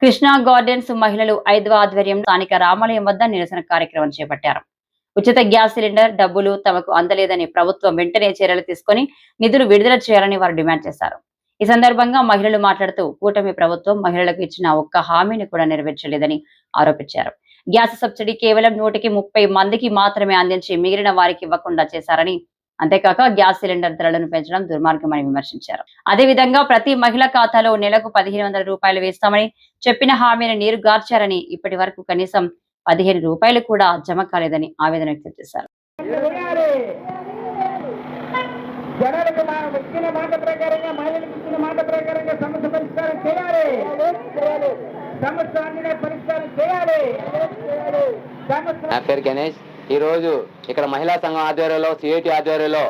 Krishna gardens మహిళలు 5వ ఆధ్వర్యం స్థానిక రామాలయం వద్ద నిరసన కార్యక్రమం చేపట్టారు. ఉచిత గ్యాస్ సిలిండర్ డబ్బులు తమకు అందలేదని ప్రభుత్వం వెంటనే చర్యలు తీసుకుని నిధులు విడుదల చేయాలని వారు డిమాండ్ చేశారు. ఈ సందర్భంగా మహిళలు మాట్లాడుతూ కూటమి ప్రభుత్వం మహిళలకు ఇచ్చిన ఒక్క హామీని కూడా నెరవేర్చలేదని ఆరోపించారు. గ్యాస్ సబ్సిడీ కేవలం 130 మందికి మాత్రమే అందించి మిగిలిన వారికి ఇవ్వకుండా చేశారని, అంతేకాక గ్యాస్ సిలిండర్ ధరలను పెంచడం దుర్మార్గమని విమర్శించారు. అదేవిధంగా ప్రతి మహిళ ఖాతాలో నెలకు 1500 రూపాయలు వేస్తామని చెప్పిన హామీని నీరు గార్చారని, ఇప్పటి వరకు కనీసం 15 రూపాయలు కూడా జమ కాలేదని ఆవేదన వ్యక్తం చేశారు. నా పేరు గణేష్. ఈ రోజు ఇక్కడ మహిళా సంఘం ఆధ్వర్యంలో సిఐటి ఆధ్వర్యంలో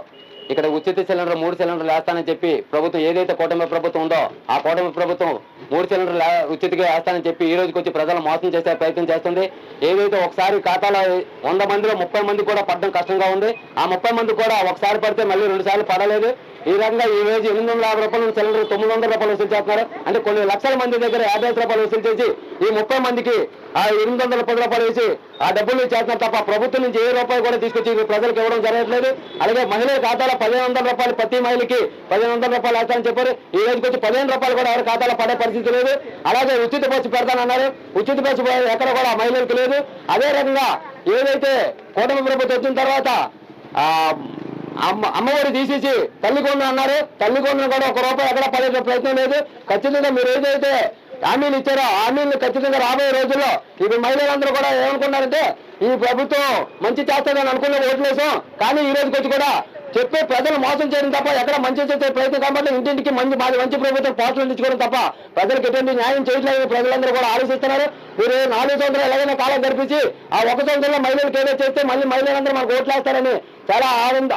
ఇక్కడ ఉచిత సిలిండర్ 3 సిలిండర్లు వేస్తానని చెప్పి ప్రభుత్వం ఏదైతే కూటమి ప్రభుత్వం ఉందో ఆ కూటమి ప్రభుత్వం 3 సిలిండర్లు ఉచితంగా వేస్తానని చెప్పి ఈ రోజుకి వచ్చి ప్రజలు మోసం చేసే ప్రయత్నం చేస్తుంది. ఏదైతే ఒకసారి ఖాతాలో 100 మందిలో 30 మంది కూడా పడడం కష్టంగా ఉంది. ఆ 30 మంది కూడా ఒకసారి పడితే మళ్ళీ 2 సార్లు పడలేదు. ఈ రకంగా ఈ రోజు 850 రూపాయల సిలిండర్ 900 రూపాయలు వసూలు చేస్తున్నారు. అంటే కొన్ని లక్షల మంది దగ్గర 55 రూపాయలు వసూలు చేసి ఈ 30 మందికి ఆ 810 రూపాయలు వేసి ఆ డబ్బులు చేస్తున్నారు తప్ప ప్రభుత్వం నుంచి ఏ రూపాయలు కూడా తీసుకొచ్చి ప్రజలకు ఇవ్వడం జరగట్లేదు. అలాగే మహిళల ఖాతాలో 1500 రూపాయలు ప్రతి మహిళకి 1500 రూపాయలు వేస్తానని చెప్పారు. ఈ రోజుకి వచ్చి 15 రూపాయలు కూడా ఎవరి ఖాతాలో పడే పరిస్థితి లేదు. అలాగే ఉచిత బస్సు పెడతానన్నారు. ఉచిత బస్సు ఎక్కడ కూడా మహిళలకు లేదు. అదే రకంగా ఏదైతే కూటమి ప్రభుత్వం వచ్చిన తర్వాత అమ్మఒడి తీసేసి తల్లికొండ అన్నారు. తల్లికొండను కూడా 1 రూపాయి ఎక్కడ పడే ప్రయత్నం లేదు. ఖచ్చితంగా మీరు ఏదైతే హామీలు ఇచ్చారో హామీలు ఖచ్చితంగా రాబోయే రోజుల్లో ఇప్పుడు మహిళలందరూ కూడా ఏమనుకున్నారంటే ఈ ప్రభుత్వం మంచి చేస్తుందని అనుకున్న ఓట్లేసాం. కానీ ఈ రోజుకి వచ్చి కూడా చెప్పే ప్రజలు మోసం చేయడం తప్ప ఎక్కడ మంచి చేసే ప్రయత్నం కాబట్టి ఇంటింటికి మాది మంచి ప్రభుత్వం పోస్టులు ఇచ్చుకోవడం తప్ప ప్రజలకు ఎటువంటి న్యాయం చేయట్లేదు ప్రజలందరూ కూడా ఆలోచిస్తున్నారు. మీరు 4 సంవత్సరాలు ఎలాగైనా కాలం గడిపించి ఆ 1 సంవత్సరంలో మహిళలకు ఏదో చేస్తే మళ్ళీ మహిళలందరూ మనకు ఓట్లేస్తారని చాలా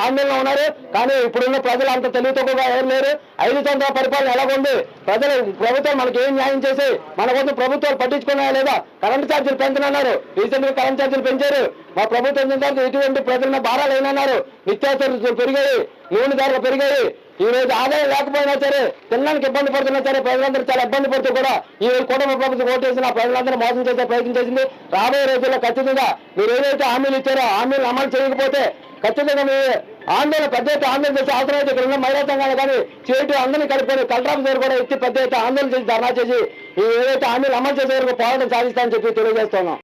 ఆందోళన ఉన్నారు. కానీ ఇప్పుడున్న ప్రజలు అంత తెలివితోగా ఏం లేరు. 5 సంవత్సరాల పరిపాలన ఎలాగుంది, ప్రభుత్వం మనకి ఏం న్యాయం చేసి మన కోసం ప్రభుత్వాలు పట్టించుకున్నాయా లేదా? కరెంటు ఛార్జీలు పెంచనన్నారు. రీసెంట్ గా కరెంటు ఛార్జీలు పెంచారు. మా ప్రభుత్వం ఎటువంటి ప్రజల భారాలు అయినన్నారు. నిత్యావసర పెరిగాయి, నూనె ధరలు పెరిగాయి. ఈ రోజు ఆదాయం లేకపోయినా సరే తినడానికి ఇబ్బంది పడుతున్నా సరే ప్రజలందరూ చాలా ఇబ్బంది పడుతూ కూడా ఈ రోజు కుటుంబ ప్రభుత్వం ఓటేసిన ప్రజలందరూ మోసం చేసే ప్రయత్నం చేసింది. రాబోయే రోజుల్లో ఖచ్చితంగా మీరు ఏదైతే హామీలు ఇచ్చారో హామీలు అమలు చేయకపోతే ఖచ్చితంగా మీరు ఆందోళన పెద్ద ఎత్తున ఆందోళన చేసి అవసరం అయితే ఇక్కడ ఉన్న మహిళా సంఘాలు కానీ చేయటం అందరినీ కలుపుకొని కలెక్టర్ ఆఫీసర్ కూడా ఇచ్చి పెద్ద ఎత్తున ఆందోళన చేసి ధర్నా చేసి ఏదైతే హామీలు అమలు చేసే వరకు పోరాటం సాధిస్తామని చెప్పి తెలియజేస్తున్నాం.